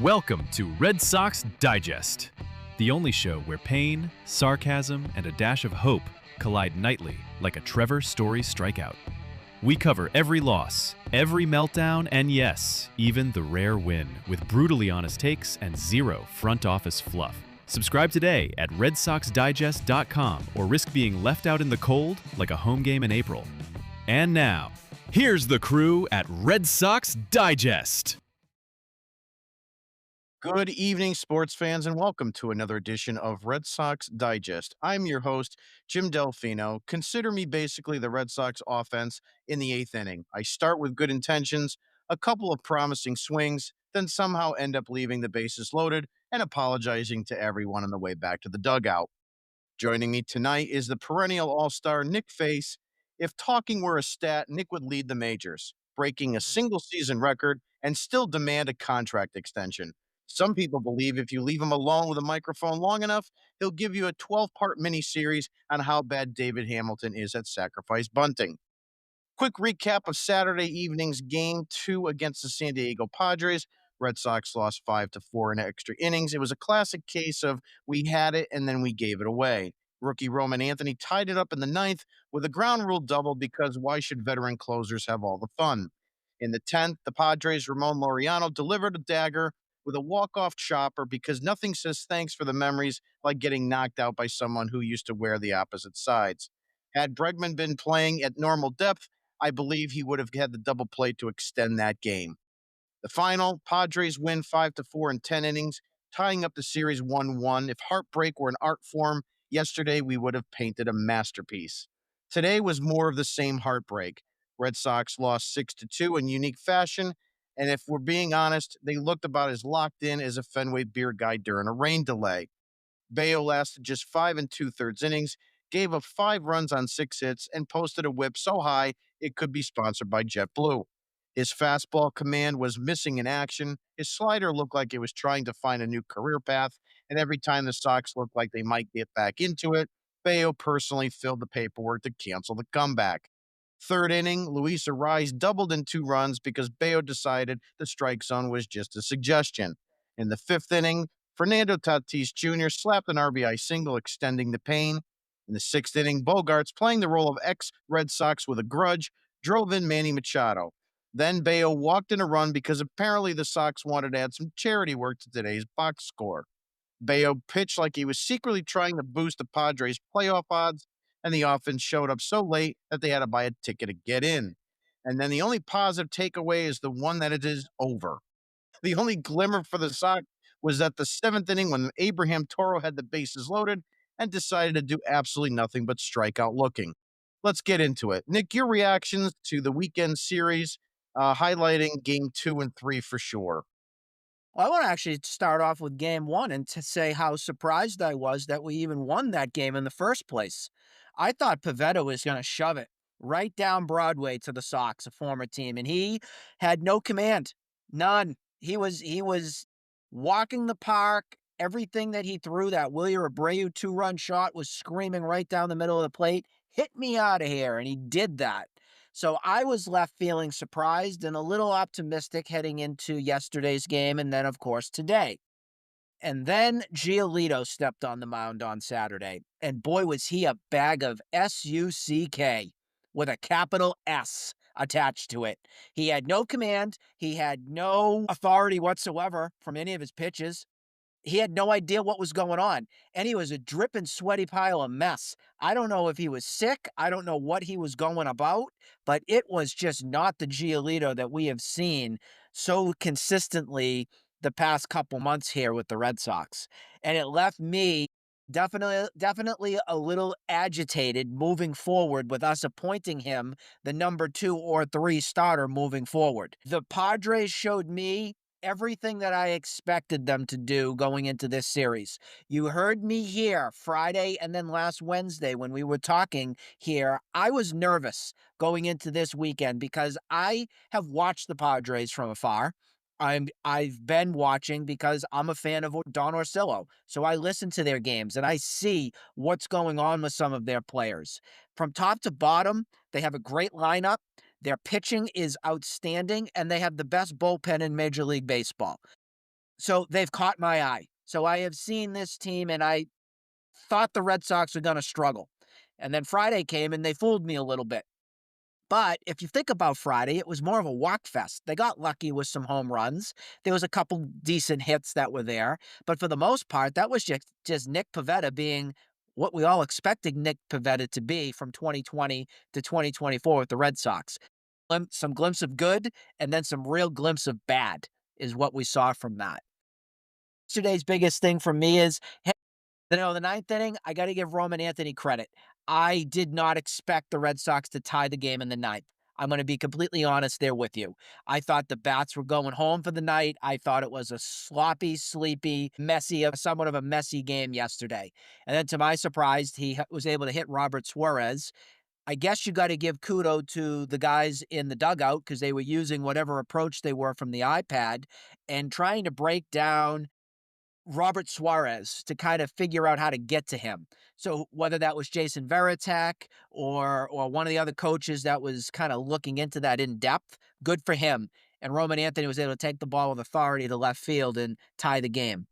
Welcome to Red Sox Digest, the only show where pain, sarcasm, and a dash of hope collide nightly like a Trevor Story strikeout. We cover every loss, every meltdown, and yes, even the rare win, with brutally honest takes and zero front office fluff. Subscribe today at RedSoxDigest.com or risk being left out in the cold like a home game in April. And now, here's the crew at Red Sox Digest. Good evening, sports fans, and welcome to another edition of Red Sox Digest. I'm your host, Jim Dalfino. Consider me basically the Red Sox offense in the eighth inning. I start with good intentions, a couple of promising swings, then somehow end up leaving the bases loaded and apologizing to everyone on the way back to the dugout. Joining me tonight is the perennial all-star Nick Face. If talking were a stat, Nick would lead the majors, breaking a single season record and still demand a contract extension. Some people believe if you leave him alone with a microphone long enough, he'll give you a 12-part miniseries on how bad David Hamilton is at sacrifice bunting. Quick recap of Saturday evening's game two against the San Diego Padres. Red Sox lost 5-4 in extra innings. It was a classic case of we had it and then we gave it away. Rookie Roman Anthony tied it up in the ninth with a ground rule double because why should veteran closers have all the fun? In the 10th, the Padres' Ramon Laureano delivered a dagger with a walk-off chopper because nothing says thanks for the memories like getting knocked out by someone who used to wear the opposite sides. Had Bregman been playing at normal depth, I believe he would have had the double play to extend that game. The final, Padres win 5-4 in 10 innings, tying up the series 1-1. If heartbreak were an art form, yesterday we would have painted a masterpiece. Today was more of the same heartbreak. Red Sox lost 6-2 in unique fashion, and if we're being honest, they looked about as locked in as a Fenway beer guy during a rain delay. Bayo lasted just 5 2/3 innings, gave up 5 runs on 6 hits, and posted a whip so high it could be sponsored by JetBlue. His fastball command was missing in action. His slider looked like it was trying to find a new career path, and every time the Sox looked like they might get back into it, Bayo personally filled the paperwork to cancel the comeback. Third inning, Luis Ariz doubled in 2 runs because Bayo decided the strike zone was just a suggestion. In the fifth inning, Fernando Tatis Jr. slapped an RBI single, extending the pain. In the sixth inning, Bogaerts, playing the role of ex-Red Sox with a grudge, drove in Manny Machado. Then Bayo walked in a run because apparently the Sox wanted to add some charity work to today's box score. Bayo pitched like he was secretly trying to boost the Padres' playoff odds, and the offense showed up so late that they had to buy a ticket to get in. And then the only positive takeaway is the one that it is over. The only glimmer for the Sox was at the seventh inning when Abraham Toro had the bases loaded and decided to do absolutely nothing but strike out looking. Let's get into it. Nick, your reactions to the weekend series, highlighting game 2 and 3 for sure. Well, I want to actually start off with game one and to say how surprised I was that we even won that game in the first place. I thought Pavetta was going to shove it right down Broadway to the Sox, a former team, and he had no command, none. He was walking the park. Everything that he threw, that Wilyer Abreu 2-run shot, was screaming right down the middle of the plate, "Hit me out of here," and he did that. So I was left feeling surprised and a little optimistic heading into yesterday's game and then, of course, today. And then Giolito stepped on the mound on Saturday, and boy, was he a bag of SUCK with a capital S attached to it. He had no command. He had no authority whatsoever from any of his pitches. He had no idea what was going on, and he was a dripping, sweaty pile of mess. I don't know if he was sick. I don't know what he was going about, but it was just not the Giolito that we have seen so consistently the past couple months here with the Red Sox. And it left me definitely a little agitated moving forward with us appointing him the number 2 or 3 starter moving forward. The Padres showed me everything that I expected them to do going into this series. You heard me here Friday and then last Wednesday when we were talking here. I was nervous going into this weekend because I have watched the Padres from afar. I've been watching because I'm a fan of Don Orsillo. So I listen to their games and I see what's going on with some of their players. From top to bottom, they have a great lineup. Their pitching is outstanding, and they have the best bullpen in Major League Baseball. So they've caught my eye. So I have seen this team, and I thought the Red Sox were going to struggle. And then Friday came and they fooled me a little bit. But if you think about Friday, it was more of a walk fest. They got lucky with some home runs. There was a couple decent hits that were there, but for the most part, that was just Nick Pivetta being what we all expected Nick Pivetta to be from 2020 to 2024 with the Red Sox. Some glimpse of good and then some real glimpse of bad is what we saw from that. Yesterday's biggest thing for me is, hey, the ninth inning, I got to give Roman Anthony credit. I did not expect the Red Sox to tie the game in the ninth. I'm going to be completely honest there with you. I thought the bats were going home for the night. I thought it was a sloppy, sleepy, messy, somewhat of a messy game yesterday. And then to my surprise, he was able to hit Robert Suarez. I guess you got to give kudo to the guys in the dugout because they were using whatever approach they were from the iPad and trying to break down Robert Suarez to kind of figure out how to get to him. So whether that was Jason Veritek or one of the other coaches that was kind of looking into that in depth, good for him. And Roman Anthony was able to take the ball with authority to left field and tie the game.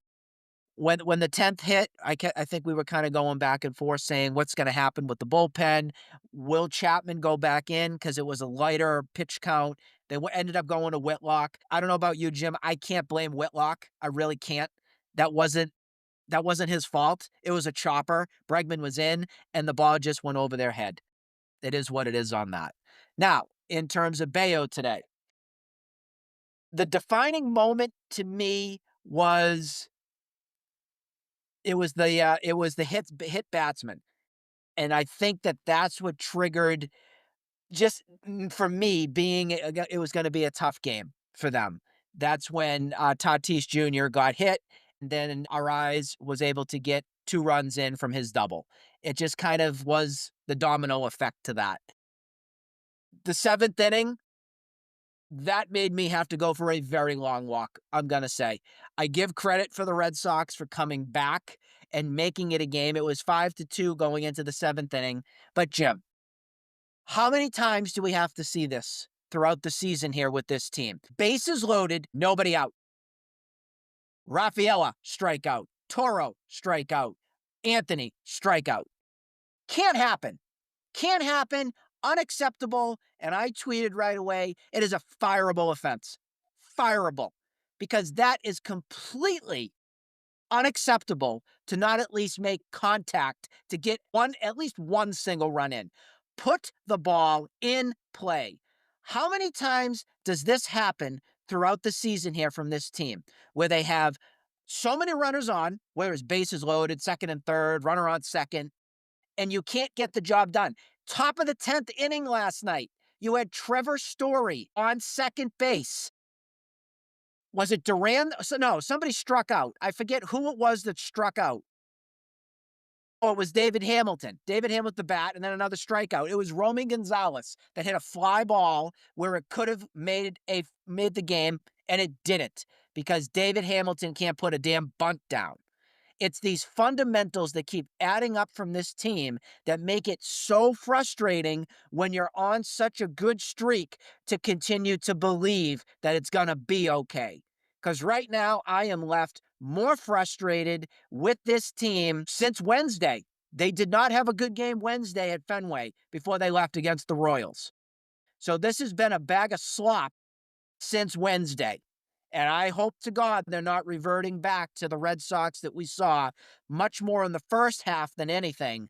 When the 10th hit, I think we were kind of going back and forth saying what's going to happen with the bullpen. Will Chapman go back in because it was a lighter pitch count? They ended up going to Whitlock. I don't know about you, Jim. I can't blame Whitlock. I really can't. That wasn't that wasn't his fault. It was a chopper. Bregman was in, and the ball just went over their head. It is what it is on that. Now, in terms of Bayo today, the defining moment to me was it was the hit batsman, and I think that that's what triggered just for me being it was going to be a tough game for them. That's when Tatis Jr. got hit, and then Arise was able to get 2 runs in from his double. It just kind of was the domino effect to that. The 7th inning, that made me have to go for a very long walk, I'm going to say. I give credit for the Red Sox for coming back and making it a game. It was 5-2 going into the 7th inning. But Jim, how many times do we have to see this throughout the season here with this team? Bases loaded, nobody out. Rafaela, strikeout. Toro, strikeout. Anthony, strikeout. Can't happen. Can't happen. Unacceptable. And I tweeted right away, it is a fireable offense. Fireable. Because that is completely unacceptable to not at least make contact to get at least one single run in. Put the ball in play. How many times does this happen throughout the season here from this team where they have so many runners on, whether it's bases loaded, second and third, runner on second, and you can't get the job done? Top of the 10th inning last night, you had Trevor Story on second base. Was it Duran? No, somebody struck out. I forget who it was that struck out. Oh, it was David Hamilton. David Hamilton, the bat, and then another strikeout. It was Romy Gonzalez that hit a fly ball where it could have made the game, and it didn't because David Hamilton can't put a damn bunt down. It's these fundamentals that keep adding up from this team that make it so frustrating when you're on such a good streak to continue to believe that it's going to be okay. Because right now, I am left more frustrated with this team since Wednesday. They did not have a good game Wednesday at Fenway before they left against the Royals. So this has been a bag of slop since Wednesday. And I hope to God they're not reverting back to the Red Sox that we saw much more in the first half than anything.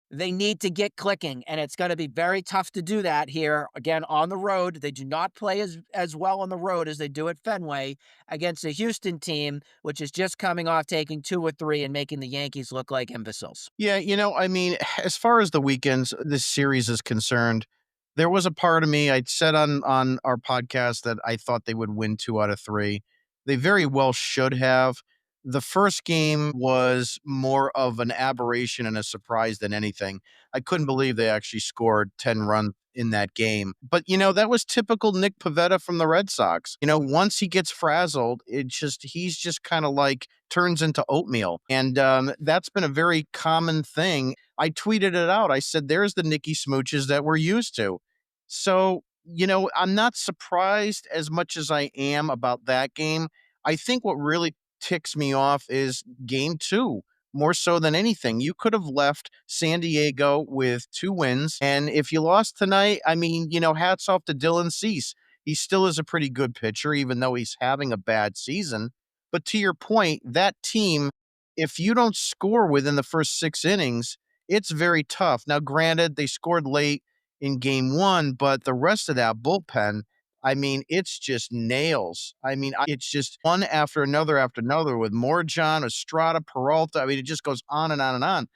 They need to get clicking, and it's going to be very tough to do that here, again, on the road. They do not play as well on the road as they do at Fenway against a Houston team, which is just coming off taking 2 or 3 and making the Yankees look like imbeciles. Yeah, I mean, as far as the weekends, this series is concerned, there was a part of me I'd said on our podcast that I thought they would win 2 out of 3. They very well should have. The first game was more of an aberration and a surprise than anything. I couldn't believe they actually scored 10 runs in that game. But, that was typical Nick Pivetta from the Red Sox. Once he gets frazzled, he's just kind of like turns into oatmeal. And that's been a very common thing. I tweeted it out. I said, there's the Nicky Smooches that we're used to. So, I'm not surprised as much as I am about that game. I think what really ticks me off is game two. More so than anything, you could have left San Diego with 2 wins. And if you lost tonight, I mean, hats off to Dylan Cease. He still is a pretty good pitcher, even though he's having a bad season. But to your point, that team, if you don't score within the first 6 innings, it's very tough. Now, granted, they scored late in game one, but the rest of that bullpen, I mean, it's just nails. I mean, it's just one after another with Morjon, Estrada, Peralta. I mean, it just goes on and on and on.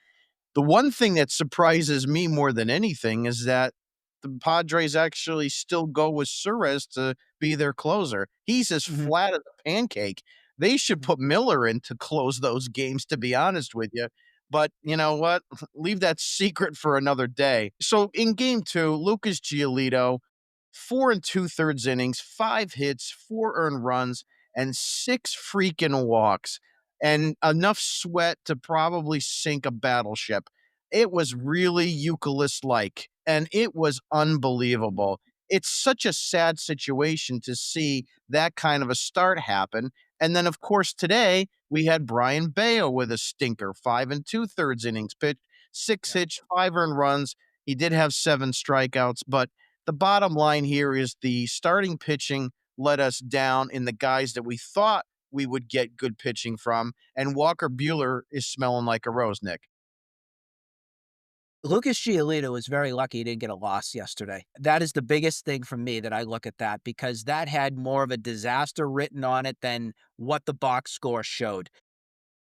The one thing that surprises me more than anything is that the Padres actually still go with Suarez to be their closer. He's as Mhm, flat as a pancake. They should mhm. put Miller in to close those games, to be honest with you. But you know what? Leave that secret for another day. So in game two, Lucas Giolito, 4 and 2/3 innings, 5 hits, 4 earned runs, and 6 freaking walks, and enough sweat to probably sink a battleship. It was really Eucalyptus like, and it was unbelievable. It's such a sad situation to see that kind of a start happen. And then, of course, today we had Brian Bayo with a stinker, 5 and 2/3 innings pitched, six Yeah. hits, 5 earned runs. He did have 7 strikeouts, but the bottom line here is the starting pitching let us down in the guys that we thought we would get good pitching from, and Walker Bueller is smelling like a rose, Nick. Lucas Giolito was very lucky he didn't get a loss yesterday. That is the biggest thing for me that I look at that because that had more of a disaster written on it than what the box score showed.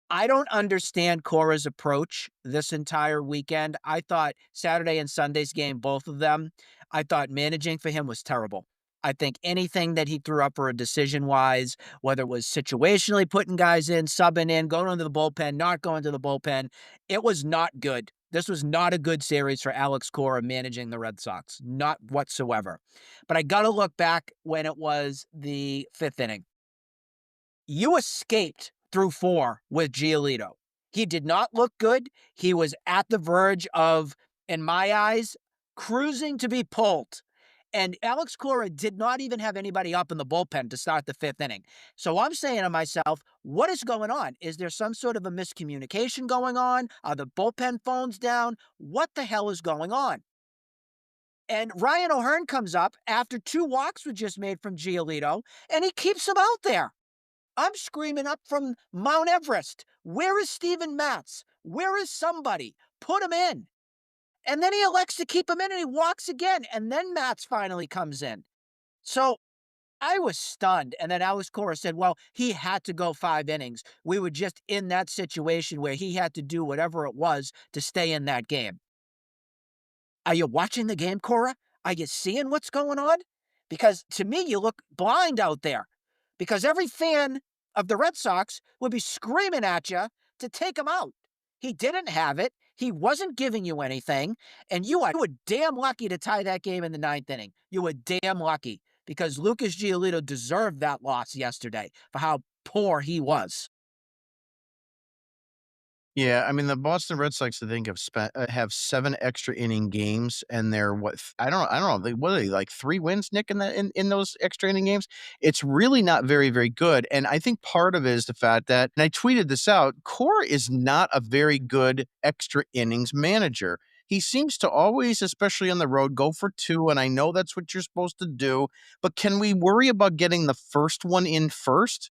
I don't understand Cora's approach this entire weekend. I thought Saturday and Sunday's game, both of them, I thought managing for him was terrible. I think anything that he threw up for a decision wise, whether it was situationally putting guys in, subbing in, going into the bullpen, not going to the bullpen, it was not good. This was not a good series for Alex Cora managing the Red Sox, not whatsoever. But I got to look back when it was the fifth inning. You escaped through 4 with Giolito. He did not look good. He was at the verge of, in my eyes, cruising to be pulled. And Alex Cora did not even have anybody up in the bullpen to start the fifth inning. So I'm saying to myself, what is going on? Is there some sort of a miscommunication going on? Are the bullpen phones down? What the hell is going on? And Ryan O'Hearn comes up after 2 walks were just made from Giolito, and he keeps him out there. I'm screaming up from Mount Everest. Where is Steven Matz? Where is somebody? Put him in. And then he elects to keep him in and he walks again. And then Matz finally comes in. So I was stunned. And then Alex Cora said, well, he had to go 5 innings. We were just in that situation where he had to do whatever it was to stay in that game. Are you watching the game, Cora? Are you seeing what's going on? Because to me, you look blind out there. Because every fan of the Red Sox would be screaming at you to take him out. He didn't have it. He wasn't giving you anything. And you were damn lucky to tie that game in the ninth inning. You were damn lucky because Lucas Giolito deserved that loss yesterday for how poor he was. Yeah, I mean, the Boston Red Sox, I think, have 7 extra inning games, and they're I don't know, what are they, like 3 wins, Nick, in those extra inning games? It's really not very, very good, and I think part of it is the fact that, and I tweeted this out, Core is not a very good extra innings manager. He seems to always, especially on the road, go for 2, and I know that's what you're supposed to do, but can we worry about getting the first one in first?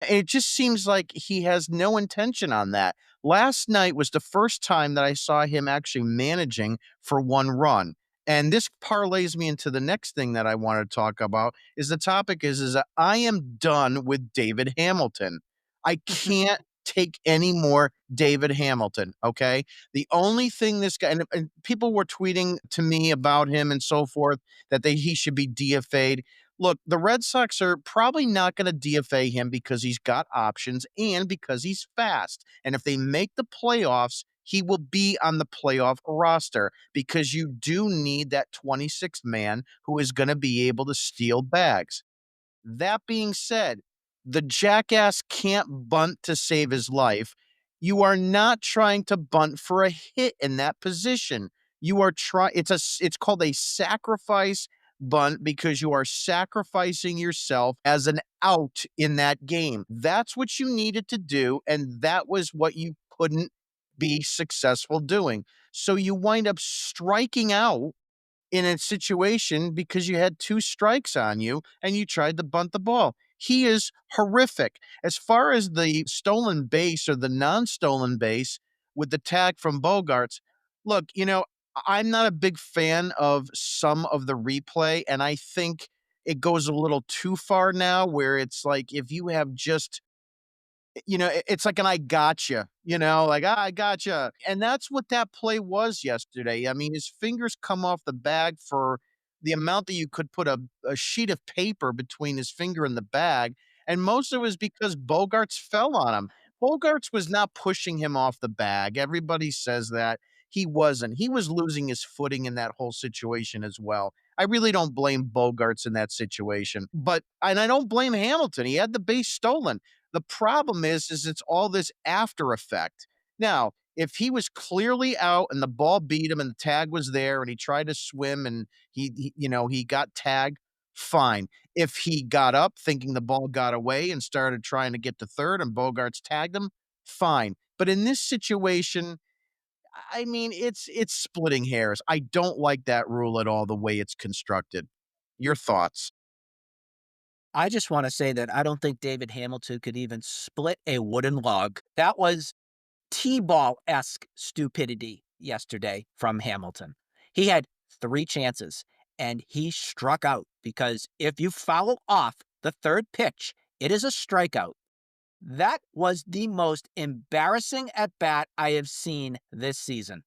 It just seems like he has no intention on that. Last night was the first time that I saw him actually managing for 1 run, and this parlays me into the next thing that I wanna talk about, is the topic is that I am done with David Hamilton. I can't take any more David Hamilton, okay? The only thing this guy, and people were tweeting to me about him and so forth, that he should be DFA'd. Look, the Red Sox are probably not going to DFA him because he's got options and because he's fast. And if they make the playoffs, he will be on the playoff roster because you do need that 26th man who is going to be able to steal bags. That being said, the jackass can't bunt to save his life. You are not trying to bunt for a hit in that position. You are trying, it's called a sacrifice bunt because you are sacrificing yourself as an out in that game. That's what you needed to do, and that was what you couldn't be successful doing. So you wind up striking out in a situation because you had 2 strikes on you and you tried to bunt the ball. He is horrific. As far as the stolen base or the non-stolen base with the tag from Bogaerts, look, I'm not a big fan of some of the replay, and I think it goes a little too far now where it's like if you have just it's like an "I gotcha," like, "Ah, I gotcha," and that's what that play was yesterday. I mean, his fingers come off the bag for the amount that you could put a sheet of paper between his finger and the bag, and most of it was because Bogaerts fell on him. Bogaerts was not pushing him off the bag. Everybody says that. He wasn't. He was losing his footing in that whole situation as well. I really don't blame Bogaerts in that situation, and I don't blame Hamilton. He had the base stolen. The problem is it's all this after effect. Now, if he was clearly out and the ball beat him and the tag was there and he tried to swim and he got tagged, fine. If he got up thinking the ball got away and started trying to get to third and Bogarts tagged him, fine. But in this situation, I mean, it's splitting hairs. I don't like that rule at all the way it's constructed. Your thoughts? I just want to say that I don't think David Hamilton could even split a wooden log. That was T-ball esque stupidity yesterday from Hamilton. He had 3 chances and he struck out because if you foul off the third pitch, it is a strikeout. That was the most embarrassing at bat I have seen this season.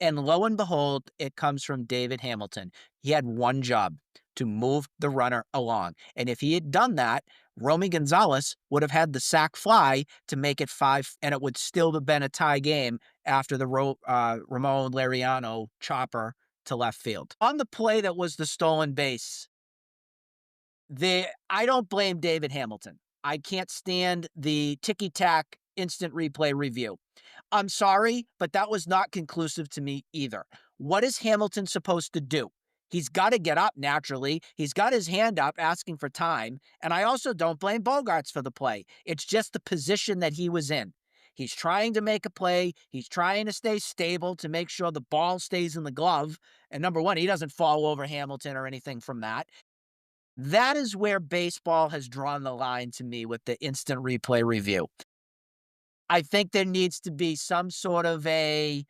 And lo and behold, it comes from David Hamilton. He had one job to move the runner along. And if he had done that, Romy Gonzalez would have had the sac fly to make it 5, and it would still have been a tie game after the Ramon Laureano chopper to left field. On the play that was the stolen base, I don't blame David Hamilton. I can't stand the ticky-tack instant replay review. I'm sorry, but that was not conclusive to me either. What is Hamilton supposed to do? He's got to get up naturally. He's got his hand up asking for time. And I also don't blame Bogaerts for the play. It's just the position that he was in. He's trying to make a play. He's trying to stay stable to make sure the ball stays in the glove. And number one, he doesn't fall over Hamilton or anything from that. That is where baseball has drawn the line to me with the instant replay review. I think there needs to be some sort of a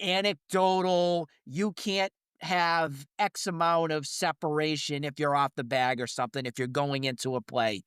anecdotal, you can't have X amount of separation if you're off the bag or something, if you're going into a play.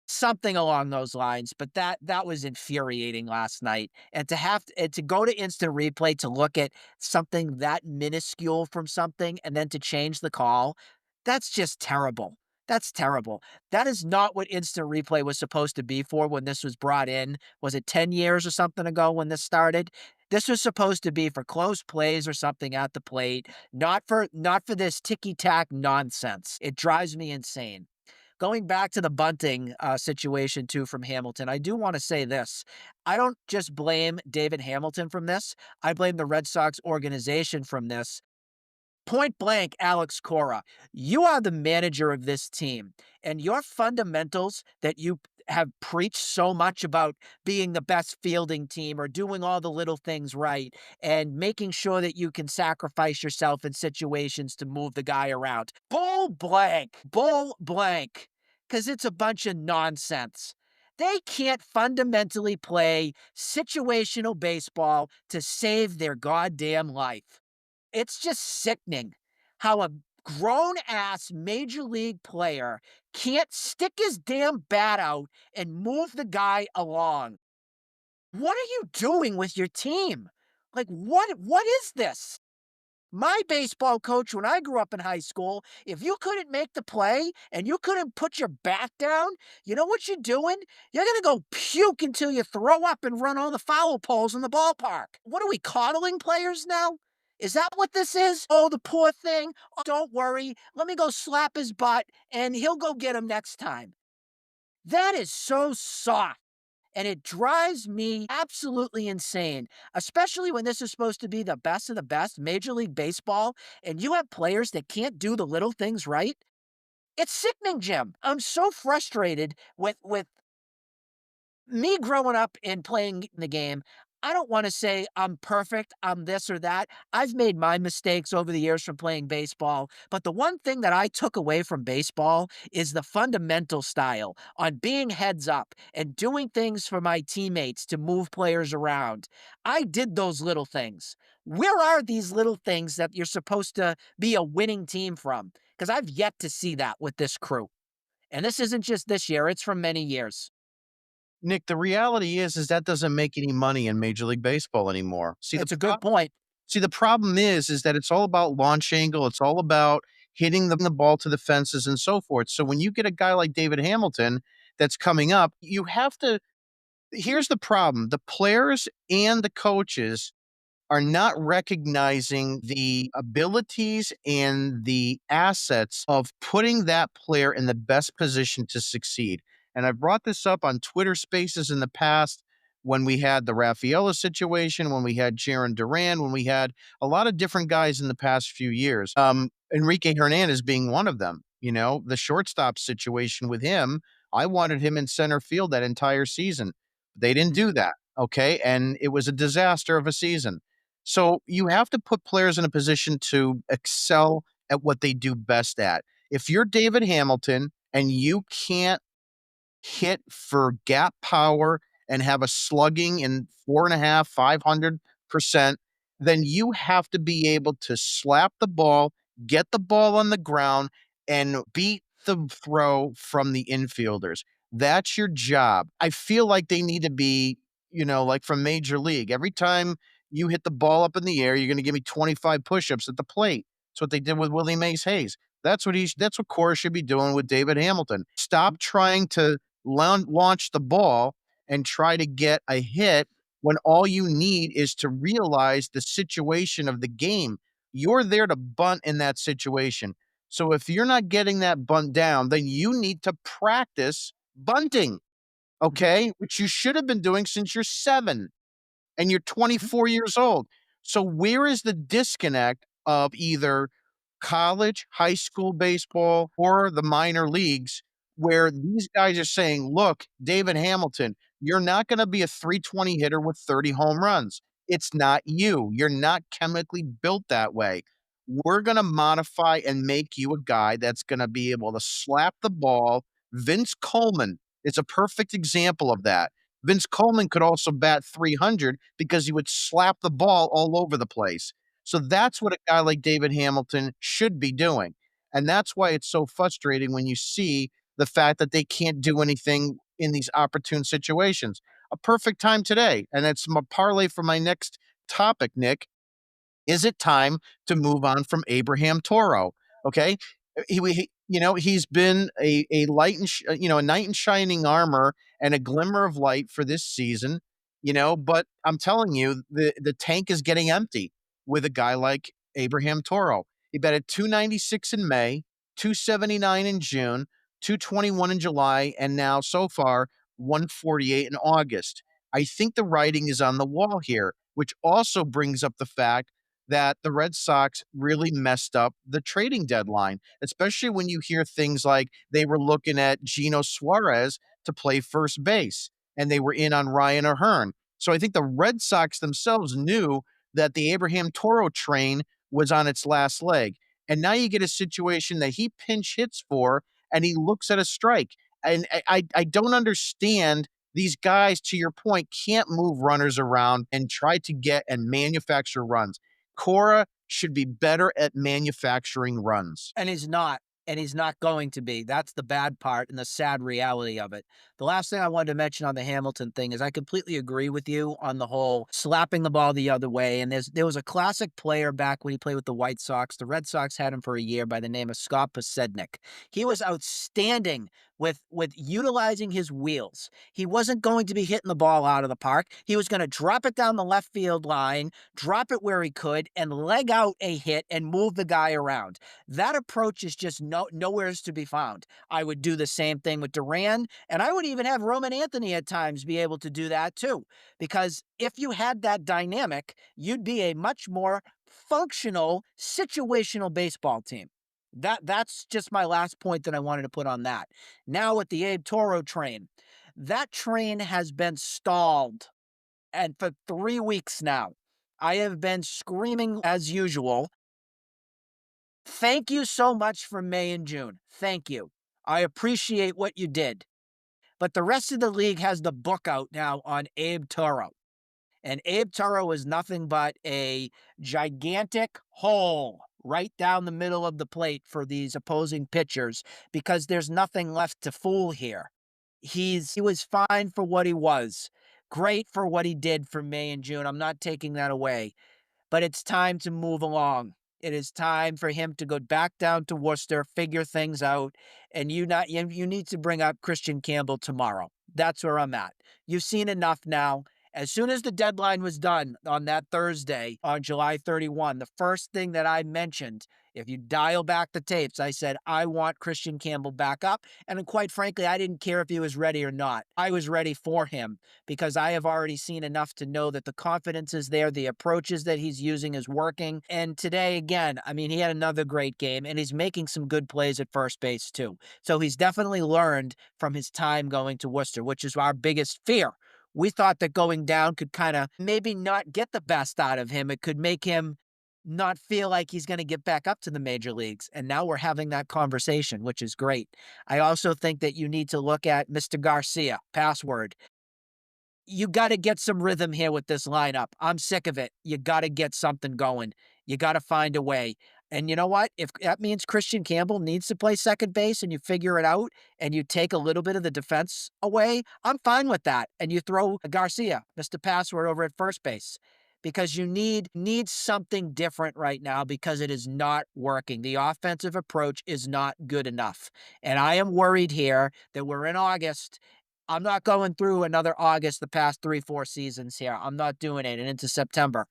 Something along those lines, but that was infuriating last night, and to go to instant replay to look at something that minuscule from something and then to change the call, that's just terrible. That's terrible. That is not what instant replay was supposed to be for when this was brought in. Was it 10 years or something ago when this started? This was supposed to be for close plays or something at the plate, not for this ticky-tack nonsense. It drives me insane. Going back to the bunting situation too from Hamilton, I do want to say this. I don't just blame David Hamilton from this. I blame the Red Sox organization from this. Point blank, Alex Cora, you are the manager of this team, and your fundamentals that you have preached so much about being the best fielding team or doing all the little things right and making sure that you can sacrifice yourself in situations to move the guy around. Bull blank, because it's a bunch of nonsense. They can't fundamentally play situational baseball to save their goddamn life. It's just sickening how a grown ass major league player can't stick his damn bat out and move the guy along. What are you doing with your team? Like, what is this? My baseball coach, when I grew up in high school, if you couldn't make the play and you couldn't put your bat down, you know what you're doing? You're going to go puke until you throw up and run all the foul poles in the ballpark. What are we, coddling players now? Is that what this is? Oh, the poor thing. Oh, don't worry. Let me go slap his butt and he'll go get him next time. That is so soft. And it drives me absolutely insane, especially when this is supposed to be the best of the best, Major League Baseball, and you have players that can't do the little things right. It's sickening, Jim. I'm so frustrated with me growing up and playing the game. I don't want to say I'm perfect, I'm this or that. I've made my mistakes over the years from playing baseball, but the one thing that I took away from baseball is the fundamental style on being heads up and doing things for my teammates to move players around. I did those little things. Where are these little things that you're supposed to be a winning team from? Because I've yet to see that with this crew. And this isn't just this year, it's from many years. Nick, the reality is that doesn't make any money in Major League Baseball anymore. It's a good point. See, the problem is that it's all about launch angle, it's all about hitting the ball to the fences and so forth. So when you get a guy like David Hamilton that's coming up, you have to here's the problem. The players and the coaches are not recognizing the abilities and the assets of putting that player in the best position to succeed. And I've brought this up on Twitter Spaces in the past when we had the Rafaela situation, when we had Jaron Duran, when we had a lot of different guys in the past few years. Enrique Hernandez being one of them. You know, the shortstop situation with him, I wanted him in center field that entire season. They didn't do that. Okay. And it was a disaster of a season. So you have to put players in a position to excel at what they do best at. If you're David Hamilton and you can't hit for gap power and have a slugging in 4.5, 500%, then you have to be able to slap the ball, get the ball on the ground, and beat the throw from the infielders. That's your job. I feel like they need to be, like from Major League. Every time you hit the ball up in the air, you're going to give me 25 push-ups at the plate. That's what they did with Willie Mays Hayes. That's what Cora should be doing with David Hamilton. Stop trying to launch the ball and try to get a hit when all you need is to realize the situation of the game. You're there to bunt in that situation. So if you're not getting that bunt down, then you need to practice bunting, okay? Which you should have been doing since you're 7 and you're 24 years old. So where is the disconnect of either college, high school baseball, or the minor leagues where these guys are saying, look, David Hamilton, you're not going to be a 320 hitter with 30 home runs. It's not you. You're not chemically built that way. We're going to modify and make you a guy that's going to be able to slap the ball. Vince Coleman is a perfect example of that. Vince Coleman could also bat 300 because he would slap the ball all over the place. So that's what a guy like David Hamilton should be doing. And that's why it's so frustrating when you see the fact that they can't do anything in these opportune situations. A perfect time today. And it's my parlay for my next topic, Nick. Is it time to move on from Abraham Toro? Okay. He's been a light and, a knight in shining armor and a glimmer of light for this season, but I'm telling you, the tank is getting empty with a guy like Abraham Toro. He batted 296 in May, 279 in June, 221 in July, and now so far 148 in August. I think the writing is on the wall here, which also brings up the fact that the Red Sox really messed up the trading deadline, especially when you hear things like they were looking at Gino Suarez to play first base and they were in on Ryan O'Hearn. So I think the Red Sox themselves knew that the Abraham Toro train was on its last leg. And now you get a situation that he pinch hits for and he looks at a strike. And I don't understand these guys, to your point, can't move runners around and try to get and manufacture runs. Cora should be better at manufacturing runs. And he's not. And he's not going to be. That's the bad part and the sad reality of it. The last thing I wanted to mention on the Hamilton thing is I completely agree with you on the whole slapping the ball the other way. And there was a classic player back when he played with the White Sox. The Red Sox had him for a year by the name of Scott Posednik. He was outstanding with utilizing his wheels. He wasn't going to be hitting the ball out of the park. He was going to drop it down the left field line, drop it where he could, and leg out a hit and move the guy around. That approach is just nowhere's to be found. I would do the same thing with Duran, and I would even have Roman Anthony at times be able to do that too. Because if you had that dynamic, you'd be a much more functional, situational baseball team. That's just my last point that I wanted to put on that. Now with the Abe Toro train, that train has been stalled, and for 3 weeks now, I have been screaming as usual. Thank you so much for May and June. Thank you. I appreciate what you did. But the rest of the league has the book out now on Abe Toro. And Abe Toro is nothing but a gigantic hole right down the middle of the plate for these opposing pitchers because there's nothing left to fool here. He was fine for what he was, great for what he did for May and June. I'm not taking that away, but it's time to move along. It is time for him to go back down to Worcester, figure things out, and you need to bring up Christian Campbell tomorrow. That's where I'm at. You've seen enough now. As soon as the deadline was done on that Thursday on July 31, the first thing that I mentioned, if you dial back the tapes, I said, I want Christian Campbell back up. And quite frankly, I didn't care if he was ready or not. I was ready for him because I have already seen enough to know that the confidence is there. The approaches that he's using is working. And today, again, I mean, he had another great game and he's making some good plays at first base too. So he's definitely learned from his time going to Worcester, which is our biggest fear. We thought that going down could kind of maybe not get the best out of him. It could make him not feel like he's going to get back up to the major leagues. And now we're having that conversation, which is great. I also think that you need to look at Mr. Garcia, password. You got to get some rhythm here with this lineup. I'm sick of it. You got to get something going. You got to find a way. And you know what? If that means Christian Campbell needs to play second base and you figure it out and you take a little bit of the defense away, I'm fine with that. And you throw Garcia, Mr. Password, over at first base because you need something different right now because it is not working. The offensive approach is not good enough. And I am worried here that we're in August. I'm not going through another August the past 3, 4 seasons here. I'm not doing it and into September.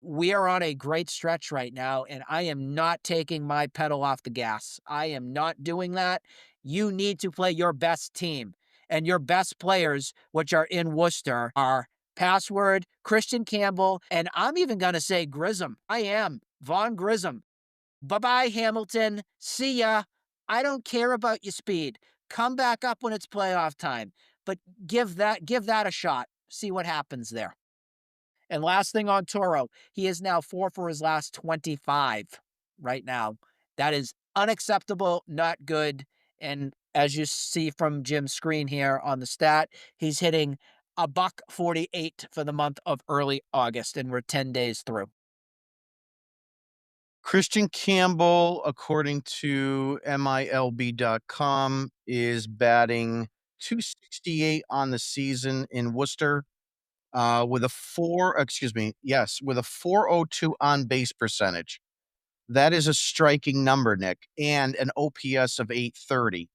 We are on a great stretch right now, and I am not taking my pedal off the gas. I am not doing that. You need to play your best team, and your best players, which are in Worcester, are Password, Christian Campbell, and I'm even going to say Grissom. I am. Vaughn Grissom. Bye-bye, Hamilton. See ya. I don't care about your speed. Come back up when it's playoff time, but give that a shot. See what happens there. And last thing on Toro, he is now 4 for his last 25 right now. That is unacceptable, not good. And as you see from Jim's screen here on the stat, he's hitting a buck 48 for the month of early August, and we're 10 days through. Christian Campbell, according to MILB.com, is batting 268 on the season in Worcester, with a with a 402 on base percentage. That is a striking number, Nick, and an OPS of 830.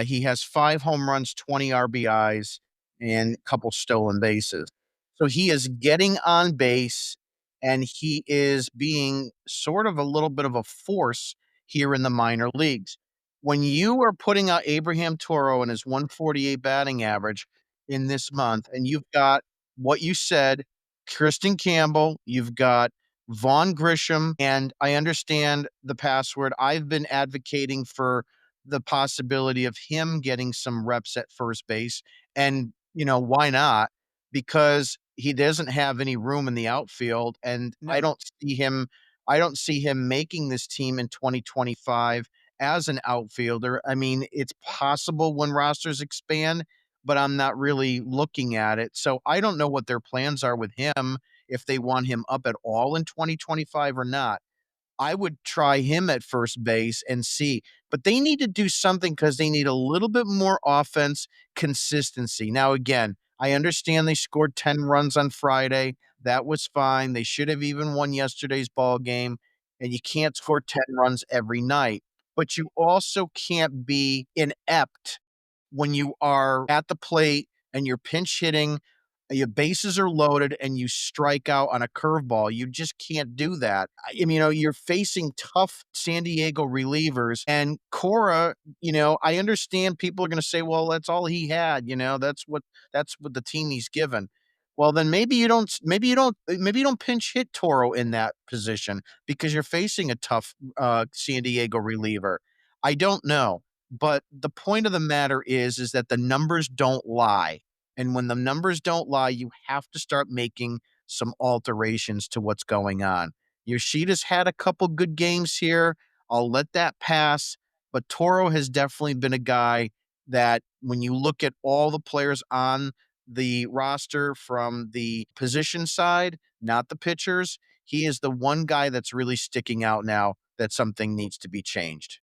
He has 5 home runs, 20 RBIs, and a couple stolen bases. So he is getting on base, and he is being sort of a little bit of a force here in the minor leagues. When you are putting out Abraham Toro and his 148 batting average in this month, and you've got what you said, Kristen Campbell, you've got Vaughn Grisham, and I understand the password. I've been advocating for the possibility of him getting some reps at first base. And, why not? Because he doesn't have any room in the outfield. And No, I don't see him making this team in 2025 as an outfielder. I mean, it's possible when rosters expand, but I'm not really looking at it. So I don't know what their plans are with him, if they want him up at all in 2025 or not. I would try him at first base and see. But they need to do something because they need a little bit more offense consistency. Now, again, I understand they scored 10 runs on Friday. That was fine. They should have even won yesterday's ball game. And you can't score 10 runs every night. but you also can't be inept when you are at the plate and you're pinch hitting, your bases are loaded, and you strike out on a curveball. You just can't do that. I mean, you're facing tough San Diego relievers, and Cora, I understand people are going to say, well, that's all he had. That's what the team he's given. Well, then maybe you don't pinch hit Toro in that position because you're facing a tough San Diego reliever. I don't know. But the point of the matter is that the numbers don't lie. And when the numbers don't lie, you have to start making some alterations to what's going on. Yoshida's had a couple good games here. I'll let that pass. But Toro has definitely been a guy that when you look at all the players on the roster from the position side, not the pitchers, he is the one guy that's really sticking out now that something needs to be changed.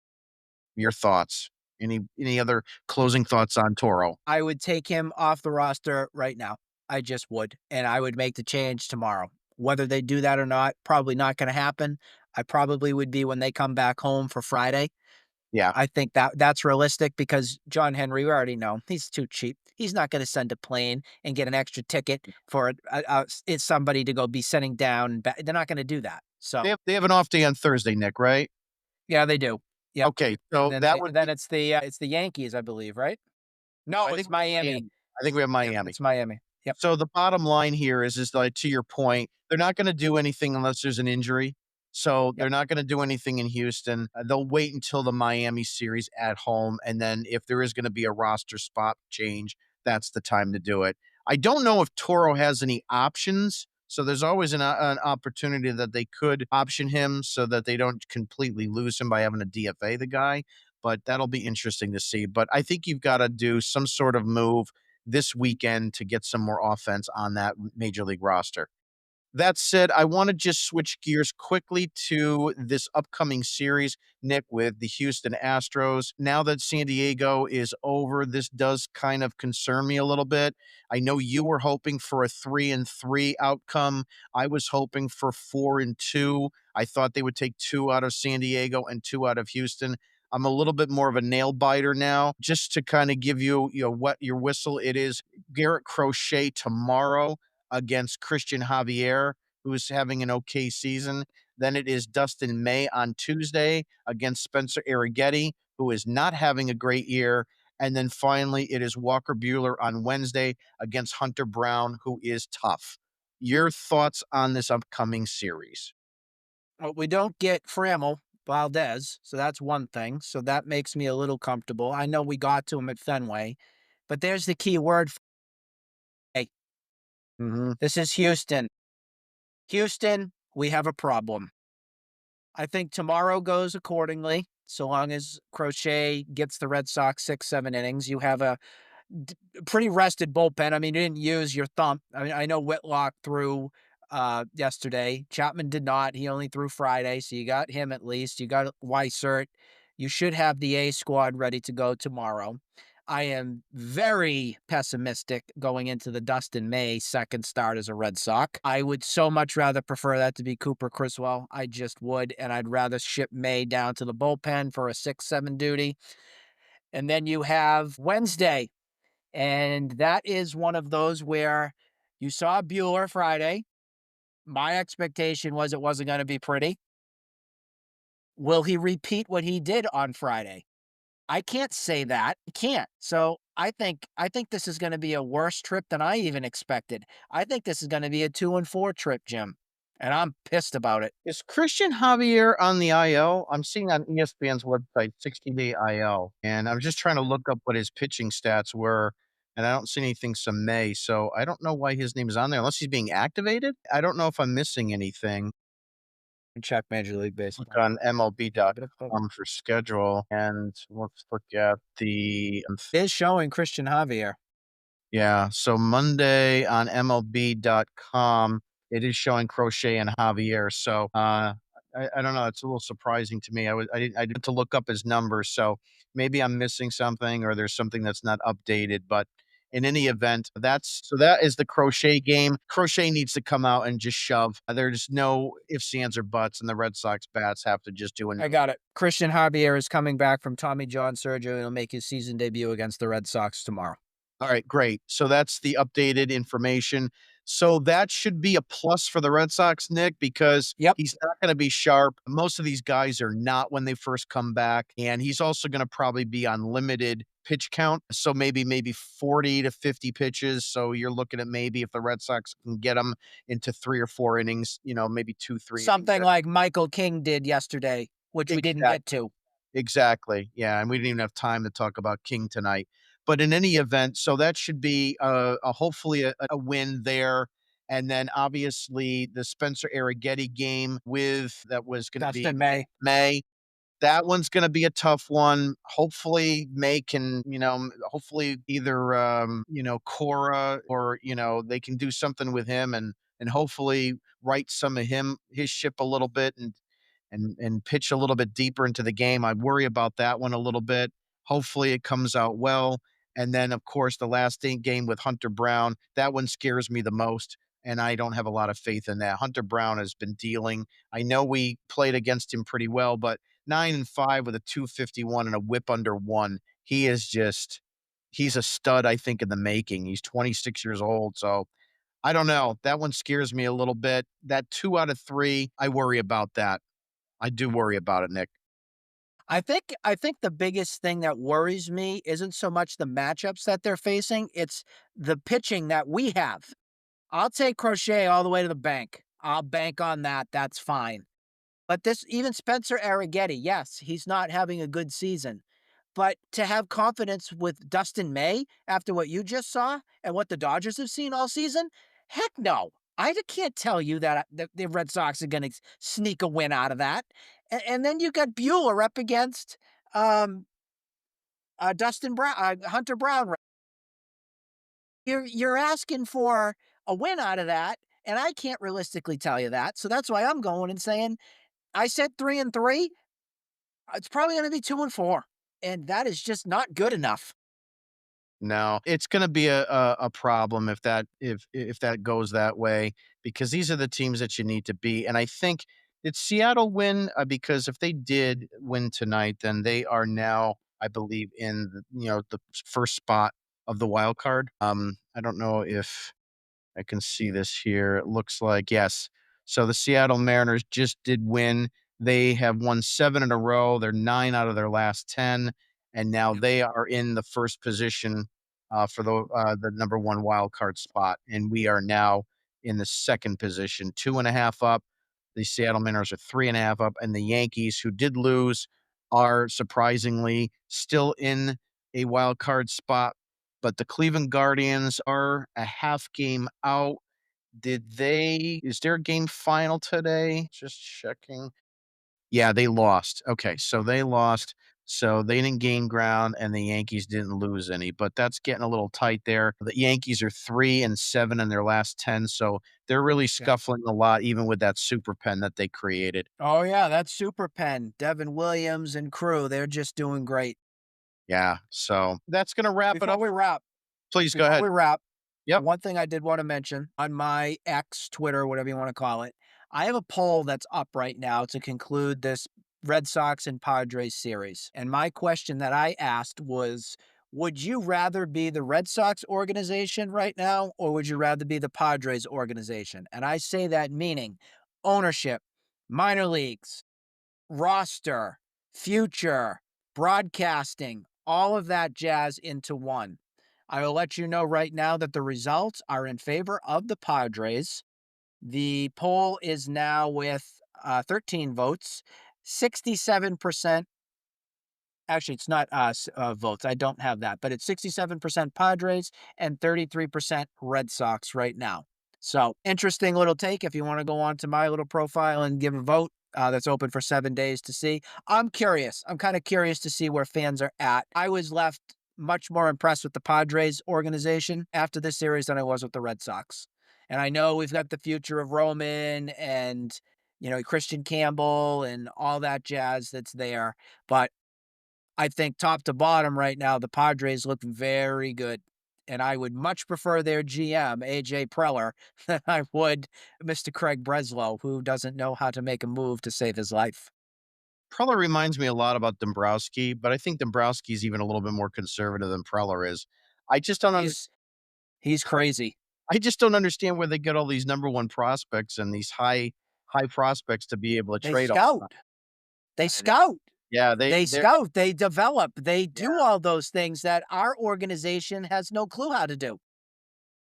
Your thoughts? Any other closing thoughts on Toro? I would take him off the roster right now. I just would, and I would make the change tomorrow. Whether they do that or not, probably not going to happen. I probably would be when they come back home for Friday. Yeah. I think that's realistic because John Henry, we already know he's too cheap. He's not going to send a plane and get an extra ticket for it's somebody to go be sitting down. They're not going to do that. So They have an off day on Thursday, Nick, right? yeah, they do. Yep. Okay, And so then that would be it's the Yankees, I believe, right? No, I it's think we have Miami. Miami. I think we have Yep, Miami. it's Miami. Yep. So the bottom line here is like to your point, they're not gonna do anything unless there's an injury. So Yep. they're not gonna do anything in Houston. They'll wait until the Miami series at home, and then if there is gonna be a roster spot change, that's the time to do it. I don't know if Toro has any options, so there's always an opportunity that they could option him so that they don't completely lose him by having to DFA the guy, but that'll be interesting to see. But I think you've gotta do some sort of move this weekend to get some more offense on that major league roster. That said, I want to just switch gears quickly to this upcoming series, Nick, with the Houston Astros. Now that San Diego is over, this does kind of concern me a little bit. I know you were hoping for a 3-3 outcome. I was hoping for 4-2. I thought they would take two out of San Diego and two out of Houston. I'm a little bit more of a nail biter now. Just to kind of give you, wet your whistle, it is Garrett Crochet tomorrow against Christian Javier, who's having an okay season. Then it is Dustin May on Tuesday against Spencer Arrighetti, who is not having a great year. And then finally, it is Walker Bueller on Wednesday against Hunter Brown, who is tough. Your thoughts on this upcoming series? We don't get Framel Valdez, so that's one thing. So that makes me a little comfortable. I know we got to him at Fenway, but there's the key word. Hey, Hmm. this is Houston. Houston, we have a problem. I think tomorrow goes accordingly. So long as Crochet gets the Red Sox 6, 7 innings, you have a pretty rested bullpen. I mean, you didn't use your thumb. I mean, I know Whitlock threw yesterday. Chapman did not. He only threw Friday, so you got him at least. You got Weissert. You should have the A squad ready to go tomorrow. I am very pessimistic going into the Dustin May second start as a Red Sox. I would so much rather prefer that to be Cooper Criswell. I just would, and I'd rather ship May down to the bullpen for a 6, 7 duty. And then you have Wednesday. And that is one of those where you saw Bueller Friday. My expectation was it wasn't going to be pretty. Will he repeat what he did on Friday? I can't say that. I can't. So I think this is going to be a worse trip than I even expected. I think this is going to be a 2-4 trip, Jim. And I'm pissed about it. Is Christian Javier on the IL? I'm seeing on ESPN's website 60-day IL, and I'm just trying to look up what his pitching stats were, and I don't see anything some May, so I don't know why his name is on there unless he's being activated. I don't know if I'm missing anything. Check Major League Look Baseball. on MLB.com for schedule, and let's look at the It is showing Christian Javier. yeah, so Monday on MLB.com, it is showing Crochet and Javier. So I don't know. It's a little surprising to me. I did to look up his numbers, so maybe I'm missing something or there's something that's not updated. But in any event, that is the Crochet game. Crochet needs to come out and just shove. There's no ifs, ands, or buts, and the Red Sox bats have to just do an I got it. Christian Javier is coming back from Tommy John surgery and will make his season debut against the Red Sox tomorrow. All right, great. So that's the updated information. So that should be a plus for the Red Sox, Nick, because Yep. he's not going to be sharp. Most of these guys are not when they first come back, and he's also going to probably be on limited pitch count. So maybe 40 to 50 pitches. So you're looking at maybe if the Red Sox can get him into 3 or 4 innings, maybe 2, 3 innings. Something like Michael King did yesterday, which we didn't get Exactly. to. Exactly. Yeah, and we didn't even have time to talk about King tonight. But in any event, so that should be a hopefully a win there. And then obviously the Spencer Arrighetti game with that was going to be Dustin May. May. That one's gonna be a tough one. Hopefully, May can, hopefully either, Cora or, they can do something with him and hopefully right some of his ship a little bit and pitch a little bit deeper into the game. I worry about that one a little bit. Hopefully, it comes out well. And then, of course, the last game with Hunter Brown, that one scares me the most, and I don't have a lot of faith in that. Hunter Brown has been dealing. I know we played against him pretty well, but 9-5 with a 251 and a whip under one. He's a stud, I think, in the making. He's 26 years old. So I don't know. That one scares me a little bit. That 2 out of 3, I worry about that. I do worry about it, Nick. I think the biggest thing that worries me isn't so much the matchups that they're facing, it's the pitching that we have. I'll take Crochet all the way to the bank. I'll bank on that. That's fine. But this even Spencer Arrighetti, yes, he's not having a good season. But to have confidence with Dustin May after what you just saw and what the Dodgers have seen all season, heck no. Can't tell you that the Red Sox are going to sneak a win out of that. And then you got Bueller up against um, Dustin Brown, Hunter Brown. You're asking for a win out of that, and I can't realistically tell you that. So that's why I'm going and saying I said 3-3. It's probably going to be 2-4, and that is just not good enough. No, it's gonna be a problem if that goes that way because these are the teams that you need to beat. And I think did Seattle win? Because if they did win tonight, then they are now, I believe, in the first spot of the wild card. I don't know if I can see this here. It looks like yes. So the Seattle Mariners just did win. They have won 7 in a row. They're 9 out of their last 10, and now they are in the first position for the number one wild card spot. And we are now in the second position, 2.5 up. The Seattle Mariners are 3.5 up, and the Yankees, who did lose, are surprisingly still in a wild card spot, but the Cleveland Guardians are a half game out. Is there a game final today? Just checking. Yeah, they lost. Okay, so they lost. So they didn't gain ground and the Yankees didn't lose any, but that's getting a little tight there. The Yankees are 3-7 in their last 10, so they're really Yeah. scuffling a lot even with that super pen that they created. Oh, yeah, that's super pen. Devin Williams and crew, they're just doing great. Yeah, so that's gonna wrap it Before up. we wrap, Please go before ahead. we wrap, Yep. one thing I did want to mention on my X, Twitter, whatever you want to call it, I have a poll that's up right now to conclude this Red Sox and Padres series. And my question that I asked was, would you rather be the Red Sox organization right now, or would you rather be the Padres organization? And I say that meaning ownership, minor leagues, roster, future, broadcasting, all of that jazz into one. I will let you know right now that the results are in favor of the Padres. The poll is now with 13 votes, 67%. Actually, it's not votes. I don't have that, but it's 67% Padres and 33% Red Sox right now. So, interesting little take if you want to go on to my little profile and give a vote. That's open for 7 days to see. I'm curious. I'm kind of curious to see where fans are at. I was left much more impressed with the Padres organization after this series than I was with the Red Sox. And I know we've got the future of Roman and, Christian Campbell and all that jazz that's there. But I think top to bottom right now, the Padres look very good. and I would much prefer their GM, AJ Preller, than I would Mr. Craig Breslow, who doesn't know how to make a move to save his life. Preller reminds me a lot about Dombrowski, but I think Dombrowski is even a little bit more conservative than Preller is. I just don't under He's he's crazy. I just don't understand where they get all these number 1 prospects and these high prospects to be able to They trade all the scout. time. They And scout. yeah, They they're scout, they develop, they do yeah. all those things that our organization has no clue how to do.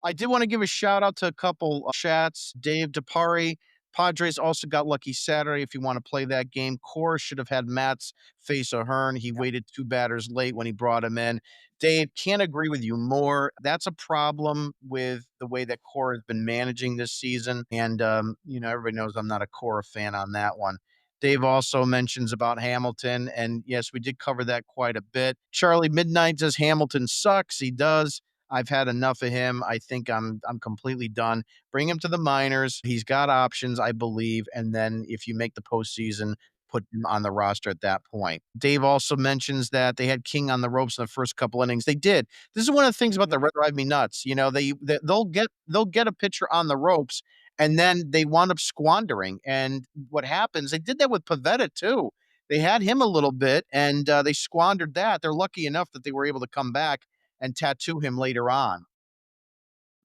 I did wanna give a shout out to a couple chats. Dave DePari, Padres also got lucky Saturday if you wanna play that game. Cora should have had Matt's face Ahern. He Yep. waited 2 batters late when he brought him in. Dave, can't agree with you more. That's a problem with the way that Cora has been managing this season, and, everybody knows I'm not a Cora fan on that one. Dave also mentions about Hamilton, and yes, we did cover that quite a bit. Charlie Midnight says Hamilton sucks. He does. I've had enough of him. I think I'm completely done. Bring him to the minors. He's got options, I believe, and then if you make the postseason, put him on the roster at that point. Dave also mentions that they had King on the ropes in the first couple innings. They did. This is one of the things about the Mhm. Red drive me nuts. They'll get a pitcher on the ropes, and then they wound up squandering. And what happens? They did that with Pavetta too. They had him a little bit, and they squandered that. They're lucky enough that they were able to come back and tattoo him later on.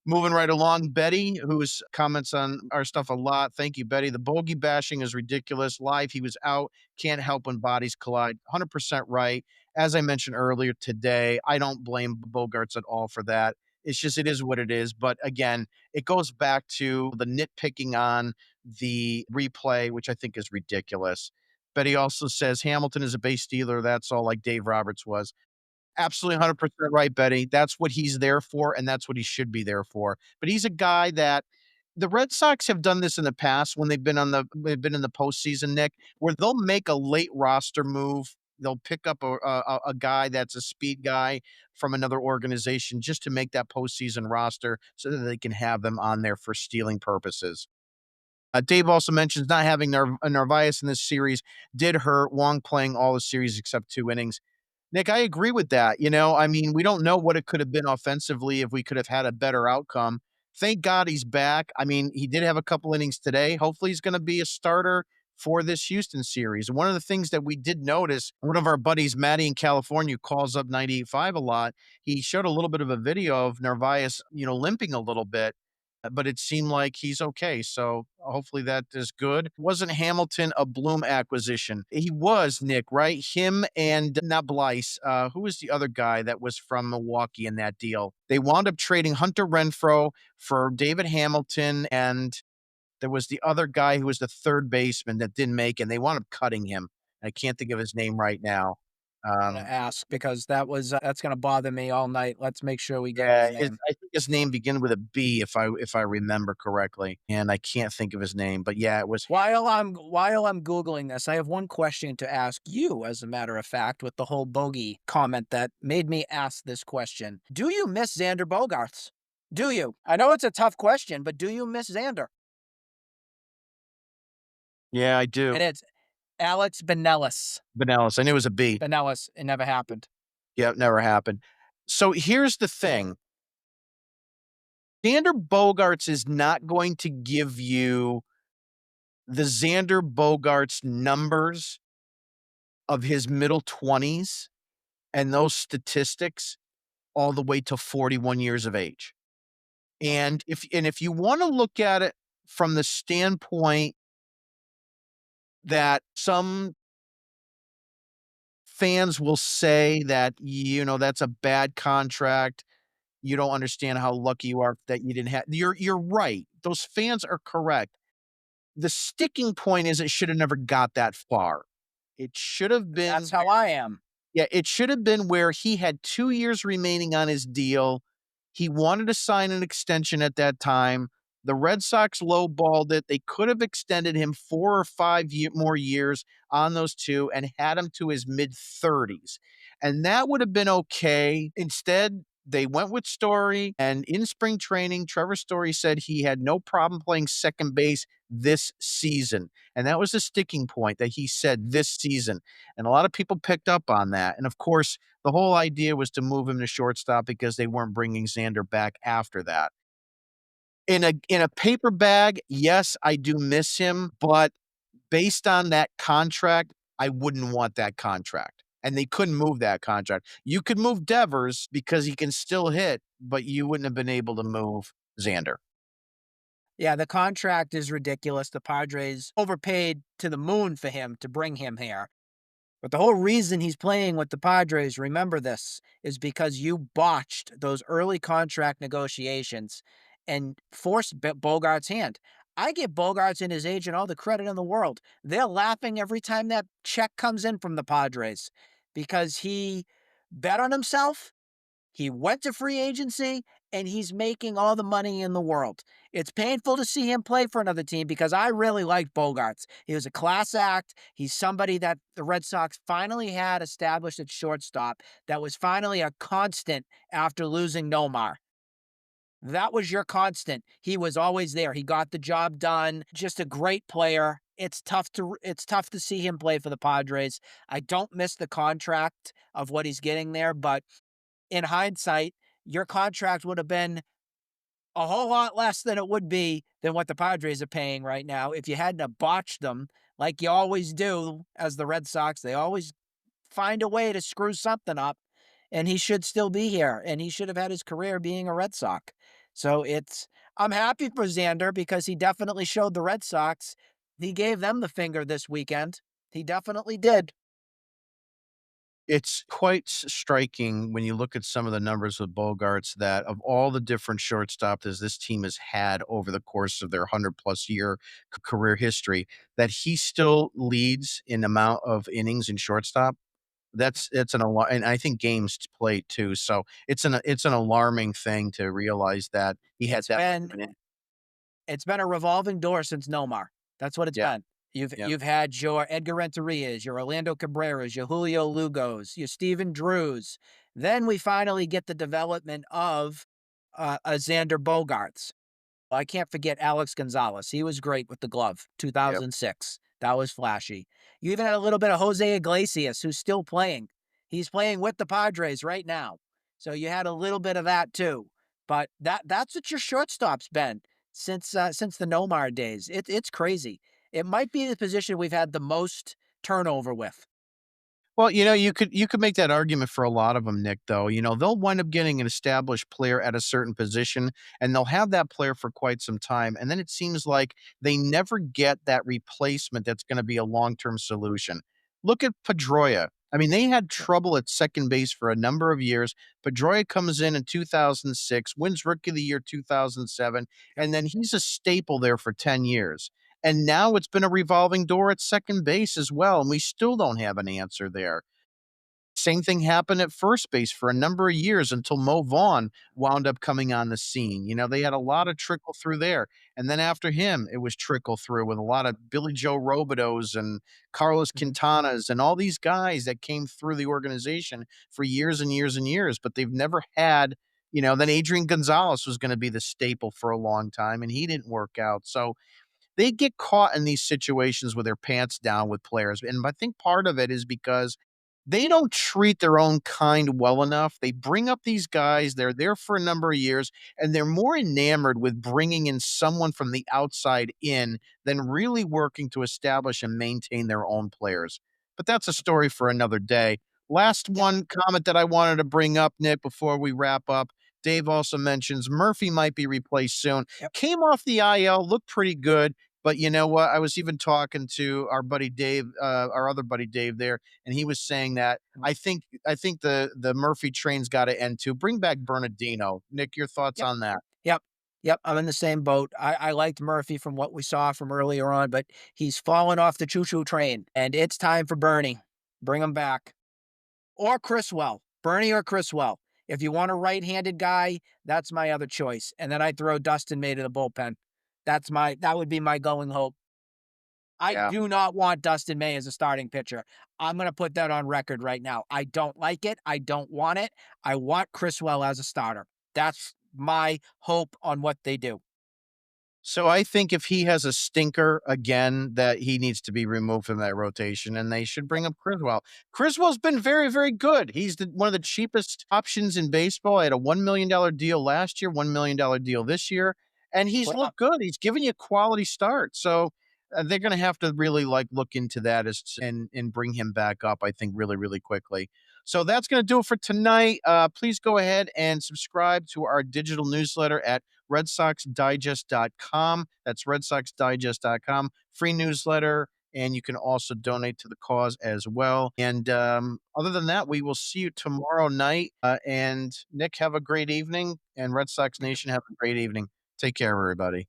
Moving right along, Betty, who's comments on our stuff a lot. Thank you, Betty. The bogey bashing is ridiculous. Live, he was out. Can't help when bodies collide. 100% right. As I mentioned earlier today, I don't blame Bogaerts at all for that. It's just, it is what it is. But again, it goes back to the nitpicking on the replay, which I think is ridiculous. Betty also says Hamilton is a base stealer. That's all, like Dave Roberts was. Absolutely 100% right, Betty. That's what he's there for, and that's what he should be there for. But he's a guy that the Red Sox have done this in the past when they've been in the postseason, Nick, where they'll make a late roster move. They'll pick up a guy that's a speed guy from another organization just to make that postseason roster so that they can have them on there for stealing purposes. Dave also mentions not having Narvaez in this series did hurt Wong playing all the series except 2 innings. Nick, I agree with that. I mean, we don't know what it could have been offensively if we could have had a better outcome. Thank God he's back. I mean, he did have a couple innings today. Hopefully, he's going to be a starter for this Houston series. One of the things that we did notice, one of our buddies, Matty in California, calls up 98.5 a lot. He showed a little bit of a video of Narvaez, limping a little bit, but it seemed like he's okay. So hopefully that is good. Wasn't Hamilton a Bloom acquisition? He was, Nick, right? Him and not Blyce. Who was the other guy that was from Milwaukee in that deal? They wound up trading Hunter Renfro for David Hamilton, and there was the other guy who was the third baseman that didn't make it, and they wound up cutting him. I can't think of his name right now. I'm gonna Um, ask because that's gonna bother me all night. Let's make sure we get Yeah, his his name. I think his name began with a B if I remember correctly, and I can't think of his name, but yeah, it was While I'm Googling this, I have one question to ask you, as a matter of fact, with the whole bogey comment that made me ask this question. Do you miss Xander Bogarts? Do you? I know it's a tough question, but do you miss Xander? yeah, I do. And it's Alex Benellis. Vanellis, I knew it was a B. Benellis. It never happened. Yeah, never happened. So here's the thing, Xander Bogaerts is not going to give you the Xander Bogaerts numbers of his middle 20s and those statistics all the way to 41 years of age. And if you wanna look at it from the standpoint that some fans will say that, that's a bad contract, you don't understand how lucky you are that you didn't have you're right. Those fans are correct. The sticking point is it should have never got that far. It should have That's been how I am. Yeah, it should have been where he had 2 years remaining on his deal. He wanted to sign an extension at that time. The Red Sox lowballed it. They could have extended him 4 or 5 more years on those 2 and had him to his mid-30s, and that would have been okay. Instead, They went with Story, and in spring training, Trevor Story said he had no problem playing second base this season. And that was a sticking point that he said this season. And a lot of people picked up on that. And of course, the whole idea was to move him to shortstop because they weren't bringing Xander back after that. In a paper bag, yes, I do miss him, but based on that contract, I wouldn't want that contract, and they couldn't move that contract. You could move Devers because he can still hit, but you wouldn't have been able to move Xander. Yeah, the contract is ridiculous. The Padres overpaid to the moon for him to bring him here. But the whole reason he's playing with the Padres, remember this, is because you botched those early contract negotiations and forced Bogart's hand. I give Bogarts and his agent all the credit in the world. They're laughing every time that check comes in from the Padres because he bet on himself, he went to free agency, and he's making all the money in the world. It's painful to see him play for another team because I really liked Bogarts. He was a class act. He's somebody that the Red Sox finally had established at shortstop that was finally a constant after losing Nomar. That was your constant. He was always there. He got the job done. Just a great player. It's tough to see him play for the Padres. I don't miss the contract of what he's getting there, but in hindsight, your contract would have been a whole lot less than it would be than what the Padres are paying right now if you hadn't have botched them like you always do as the Red Sox. They always find a way to screw something up, and he should still be here, and he should have had his career being a Red Sox. So I'm happy for Xander because he definitely showed the Red Sox. He gave them the finger this weekend. He definitely did. It's quite striking when you look at some of the numbers with Bogarts that of all the different shortstops this team has had over the course of their 100 plus year career history, that he still leads in amount of innings in shortstop. It's an alarm, and I think games played too. So it's an alarming thing to realize that he had It's that. been It's been a revolving door since Nomar. That's what it's Yeah, been. You've yeah. you've had your Edgar Renterias, your Orlando Cabreras, your Julio Lugos, your Steven Drews. Then we finally get the development of a Xander Bogarts. I can't forget Alex Gonzalez. He was great with the glove, Yep. 2006. That was flashy. You even had a little bit of Jose Iglesias, who's still playing. He's playing with the Padres right now. So you had a little bit of that too. But that's what your shortstop's been since the Nomar days. It's crazy. It might be the position we've had the most turnover with. Well, you could make that argument for a lot of them, Nick, though. They'll wind up getting an established player at a certain position, and they'll have that player for quite some time, and then it seems like they never get that replacement that's gonna be a long-term solution. Look at Pedroia. I mean, they had Yep. trouble at second base for a number of years. Pedroia comes in 2006, wins Rookie of the Year 2007, Yep. and then he's a staple there for 10 years. And now it's been a revolving door at second base as well, and we still don't have an answer there. Same thing happened at first base for a number of years until Mo Vaughn wound up coming on the scene. They had a lot of trickle through there. And then after him, it was trickle through with a lot of Billy Joe Robidos and Carlos Mhm. Quintanas and all these guys that came through the organization for years and years and years, but they've never had, then Adrian Gonzalez was going to be the staple for a long time and he didn't work out. So they get caught in these situations with their pants down with players. And I think part of it is because they don't treat their own kind well enough. They bring up these guys, they're there for a number of years, and they're more enamored with bringing in someone from the outside in than really working to establish and maintain their own players. But that's a story for another day. Last Yep. one comment that I wanted to bring up, Nick, before we wrap up. Dave also mentions Murphy might be replaced soon. Yep. Came off the IL, looked pretty good. But you know what? I was even talking to our buddy Dave, our other buddy Dave there, and he was saying that Mhm. I think the Murphy train's got to end too. Bring back Bernardino. Nick, your thoughts Yep. on that? Yep. Yep. I'm in the same boat. I liked Murphy from what we saw from earlier on, but he's fallen off the choo choo train, and it's time for Bernie. Bring him back. Or Criswell. Bernie or Criswell. If you want a right handed guy, that's my other choice. And then I throw Dustin May to the bullpen. That would be my going hope. I Yeah. do not want Dustin May as a starting pitcher. I'm going to put that on record right now. I don't like it. I don't want it. I want Criswell as a starter. That's my hope on what they do. So I think if he has a stinker again, that he needs to be removed from that rotation, and they should bring up Criswell. Criswell's been very, very good. He's one of the cheapest options in baseball. I had a $1 million deal last year, $1 million deal this year, and he's Well, looked good. He's given you a quality start. So they're going to have to really like look into that and bring him back up. I think really, really quickly. So that's going to do it for tonight. Please go ahead and subscribe to our digital newsletter at redsoxdigest.com. That's redsoxdigest.com. Free newsletter. And you can also donate to the cause as well. And other than that, we will see you tomorrow night. And Nick, have a great evening. And Red Sox Nation, have a great evening. Take care, everybody.